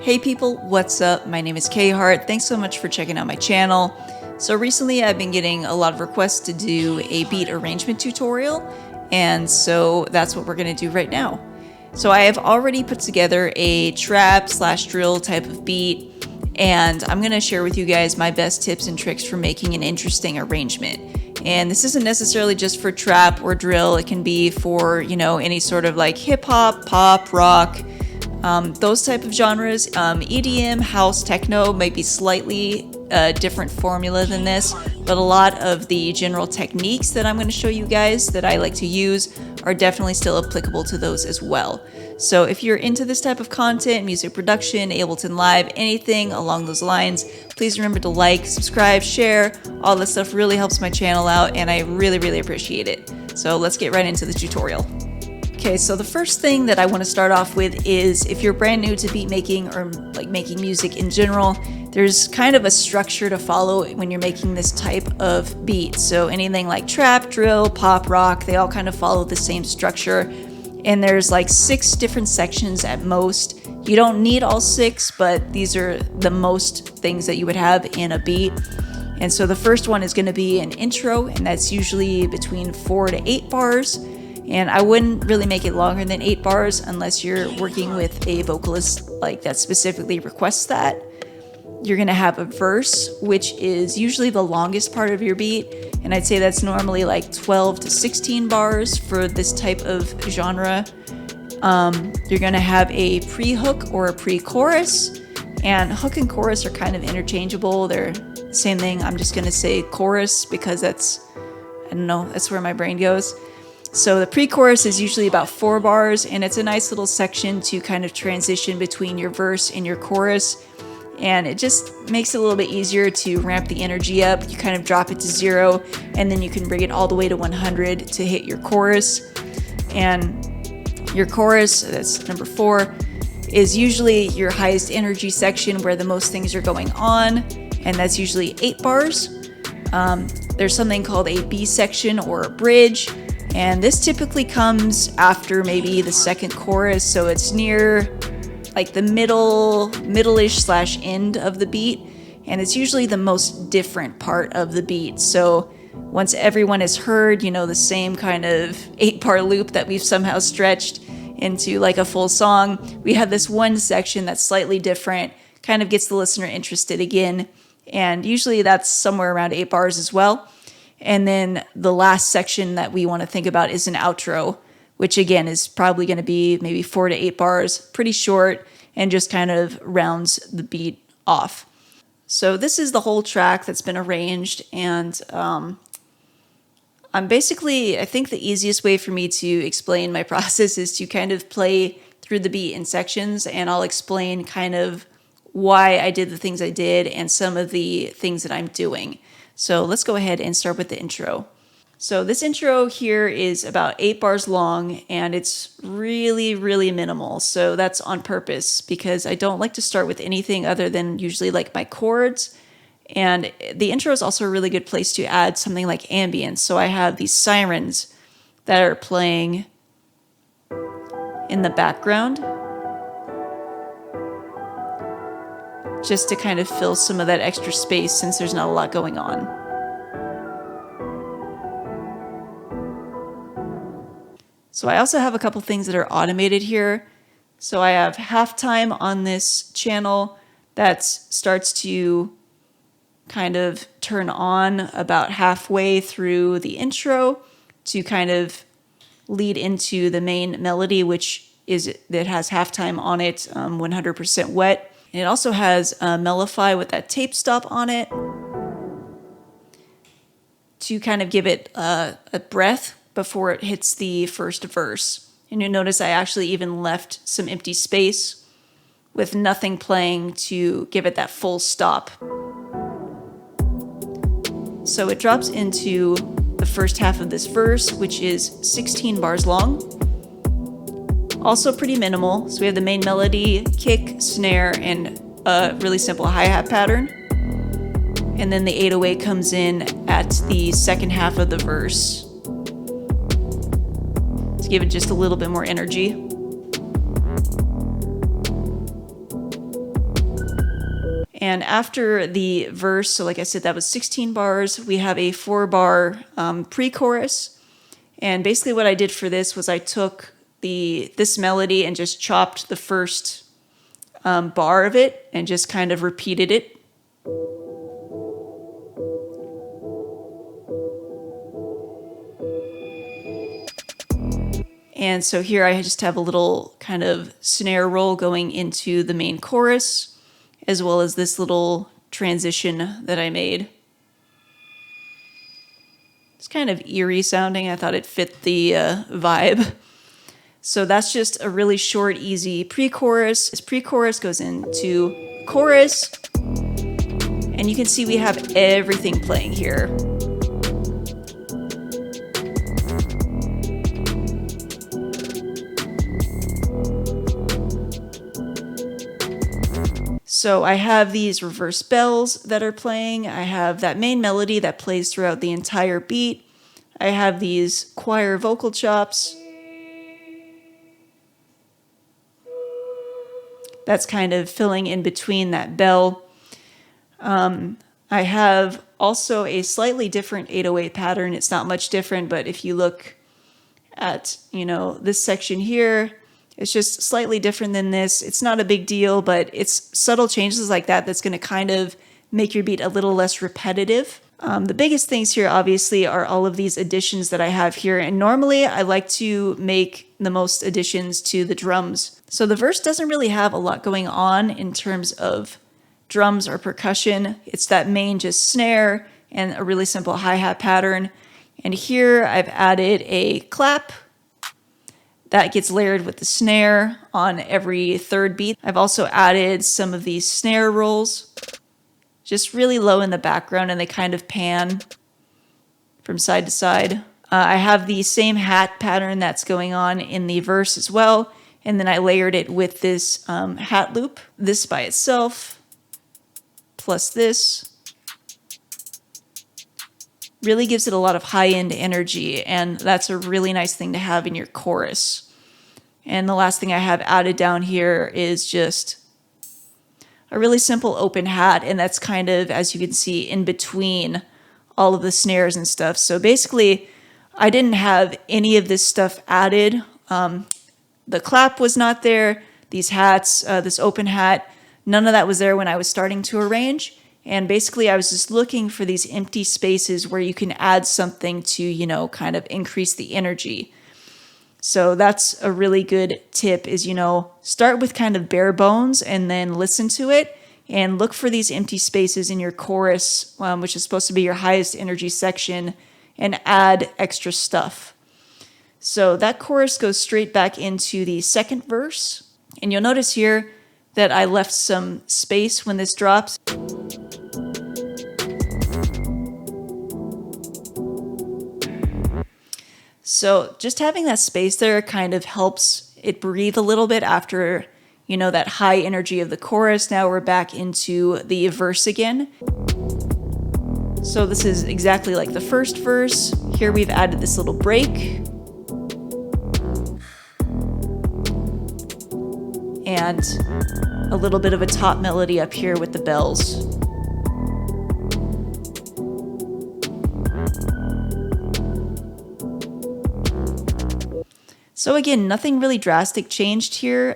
Hey people, what's up? My name is K Hart. Thanks so much for checking out my channel. So recently I've been getting a lot of requests to do a beat arrangement tutorial, and so that's what we're going to do right now. So I have already put together a trap / drill type of beat, and I'm going to share with you guys my best tips and tricks for making an interesting arrangement. And this isn't necessarily just for trap or drill. It can be for, any sort of like hip hop, pop, rock, those type of genres. EDM, house, techno might be slightly different formula than this, but a lot of the general techniques that I'm going to show you guys that I like to use are definitely still applicable to those as well. So if you're into this type of content, music production, Ableton Live, anything along those lines, please remember to like, subscribe, share. All this stuff really helps my channel out, and I really appreciate it. So let's get right into the tutorial. Okay, so the first thing that I want to start off with is, if you're brand new to beat making or like making music in general, there's kind of a structure to follow when you're making this type of beat. So anything like trap, drill, pop, rock, they all kind of follow the same structure. And there's like 6 different sections at most. You don't need all 6, but these are the most things that you would have in a beat. And so the first one is going to be an intro, and that's usually between 4 to 8 bars. And I wouldn't really make it longer than 8 bars unless you're working with a vocalist like that specifically requests that. You're gonna have a verse, which is usually the longest part of your beat, and I'd say that's normally like 12 to 16 bars for this type of genre. You're gonna have a pre-hook or a pre-chorus, and hook and chorus are kind of interchangeable. They're the same thing. I'm just gonna say chorus because that's where my brain goes. So the pre-chorus is usually about 4 bars, and it's a nice little section to kind of transition between your verse and your chorus. And it just makes it a little bit easier to ramp the energy up. You kind of drop it to 0, and then you can bring it all the way to 100 to hit your chorus. And your chorus, that's number 4, is usually your highest energy section where the most things are going on, and that's usually 8 bars. There's something called a B section or a bridge. And this typically comes after maybe the second chorus, so it's near like the middle-ish / end of the beat, and it's usually the most different part of the beat. So once everyone has heard, the same kind of 8-bar loop that we've somehow stretched into like a full song, we have this one section that's slightly different, kind of gets the listener interested again, and usually that's somewhere around 8 bars as well. And then the last section that we want to think about is an outro, which again is probably going to be maybe 4 to 8 bars, pretty short, and just kind of rounds the beat off. So this is the whole track that's been arranged, and I think the easiest way for me to explain my process is to kind of play through the beat in sections, and I'll explain kind of why I did the things I did and some of the things that I'm doing. So let's go ahead and start with the intro. So this intro here is about 8 bars long, and it's really minimal. So that's on purpose because I don't like to start with anything other than usually like my chords. And the intro is also a really good place to add something like ambience. So I have these sirens that are playing in the background, just to kind of fill some of that extra space since there's not a lot going on. So I also have a couple things that are automated here. So I have halftime on this channel that starts to kind of turn on about halfway through the intro to kind of lead into the main melody, that has halftime on it, 100% wet. And it also has Mellify with that tape stop on it to kind of give it a breath before it hits the first verse. And you'll notice I actually even left some empty space with nothing playing to give it that full stop. So it drops into the first half of this verse, which is 16 bars long. Also pretty minimal. So we have the main melody, kick, snare, and a really simple hi-hat pattern. And then the 808 comes in at the second half of the verse to give it just a little bit more energy. And after the verse, so like I said, that was 16 bars, we have a 4-bar pre-chorus. And basically what I did for this was I took this melody and just chopped the first bar of it and just kind of repeated it. And so here I just have a little kind of snare roll going into the main chorus, as well as this little transition that I made. It's kind of eerie sounding. I thought it fit the vibe. So that's just a really short, easy pre-chorus. This pre-chorus goes into chorus, and you can see we have everything playing here. So I have these reverse bells that are playing. I have that main melody that plays throughout the entire beat. I have these choir vocal chops. That's kind of filling in between that bell. I have also a slightly different 808 pattern. It's not much different, but if you look at, this section here, it's just slightly different than this. It's not a big deal, but it's subtle changes like that that's going to kind of make your beat a little less repetitive. The biggest things here, obviously, are all of these additions that I have here. And normally, I like to make the most additions to the drums. So the verse doesn't really have a lot going on in terms of drums or percussion. It's that main just snare and a really simple hi-hat pattern. And here I've added a clap that gets layered with the snare on every third beat. I've also added some of these snare rolls, just really low in the background, and they kind of pan from side to side. I have the same hat pattern that's going on in the verse as well, and then I layered it with this hat loop. This by itself, plus this, really gives it a lot of high-end energy, and that's a really nice thing to have in your chorus. And the last thing I have added down here is just a really simple open hat, and that's kind of, as you can see, in between all of the snares and stuff. So basically, I didn't have any of this stuff added. The clap was not there, these hats, this open hat, none of that was there when I was starting to arrange. And basically, I was just looking for these empty spaces where you can add something to, kind of increase the energy. So that's a really good tip is, start with kind of bare bones and then listen to it and look for these empty spaces in your chorus, which is supposed to be your highest energy section, and add extra stuff. So that chorus goes straight back into the second verse. And you'll notice here that I left some space when this drops. So just having that space there kind of helps it breathe a little bit after, that high energy of the chorus. Now we're back into the verse again. So this is exactly like the first verse. Here we've added this little break. And a little bit of a top melody up here with the bells. So again, nothing really drastic changed here.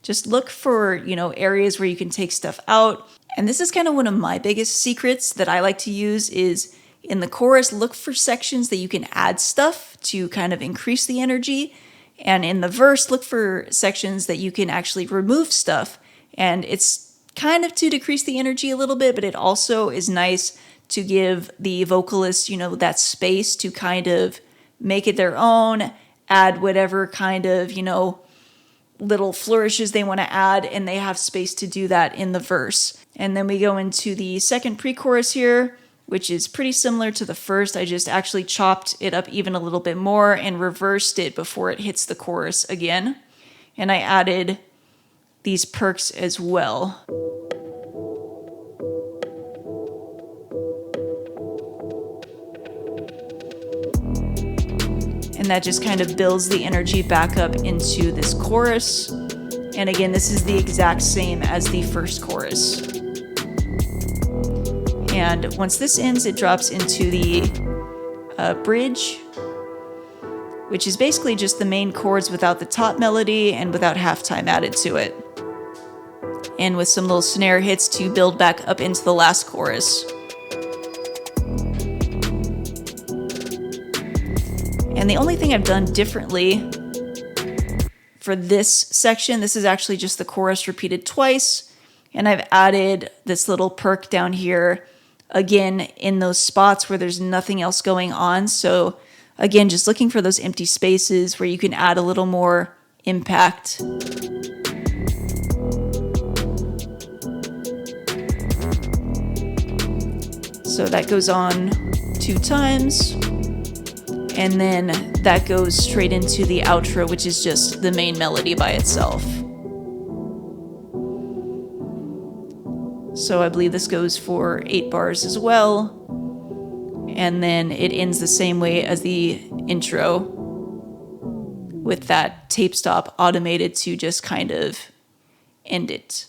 Just look for, areas where you can take stuff out. And this is kind of one of my biggest secrets that I like to use is in the chorus, look for sections that you can add stuff to kind of increase the energy. And in the verse, look for sections that you can actually remove stuff. And it's kind of to decrease the energy a little bit, but it also is nice to give the vocalist, that space to kind of make it their own, add whatever kind of, little flourishes they want to add, and they have space to do that in the verse. And then we go into the second pre-chorus here, which is pretty similar to the first. I just actually chopped it up even a little bit more and reversed it before it hits the chorus again. And I added these perks as well. And that just kind of builds the energy back up into this chorus. And again, this is the exact same as the first chorus. And once this ends, it drops into the bridge, which is basically just the main chords without the top melody and without halftime added to it. And with some little snare hits to build back up into the last chorus. And the only thing I've done differently for this section, this is actually just the chorus repeated twice, and I've added this little perk down here, again, in those spots where there's nothing else going on. So again, just looking for those empty spaces where you can add a little more impact. So that goes on 2 times. And then that goes straight into the outro, which is just the main melody by itself. So I believe this goes for 8 bars as well. And then it ends the same way as the intro, with that tape stop automated to just kind of end it.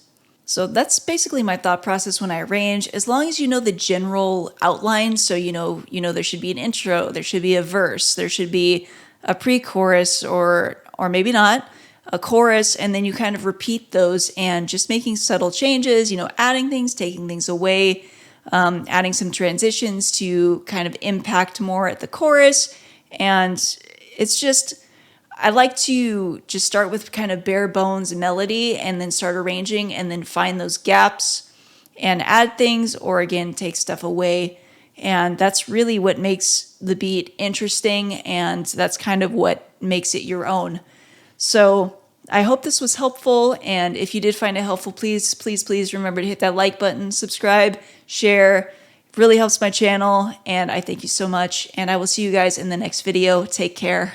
So that's basically my thought process when I arrange. As long as you know the general outline, so you know there should be an intro, there should be a verse, there should be a pre-chorus, or maybe not, a chorus, and then you kind of repeat those and just making subtle changes, adding things, taking things away, adding some transitions to kind of impact more at the chorus. And it's just, I like to just start with kind of bare bones melody and then start arranging and then find those gaps and add things, or again, take stuff away. And that's really what makes the beat interesting, and that's kind of what makes it your own. So I hope this was helpful, and if you did find it helpful, please remember to hit that like button, subscribe, share. It really helps my channel, and I thank you so much, and I will see you guys in the next video. Take care.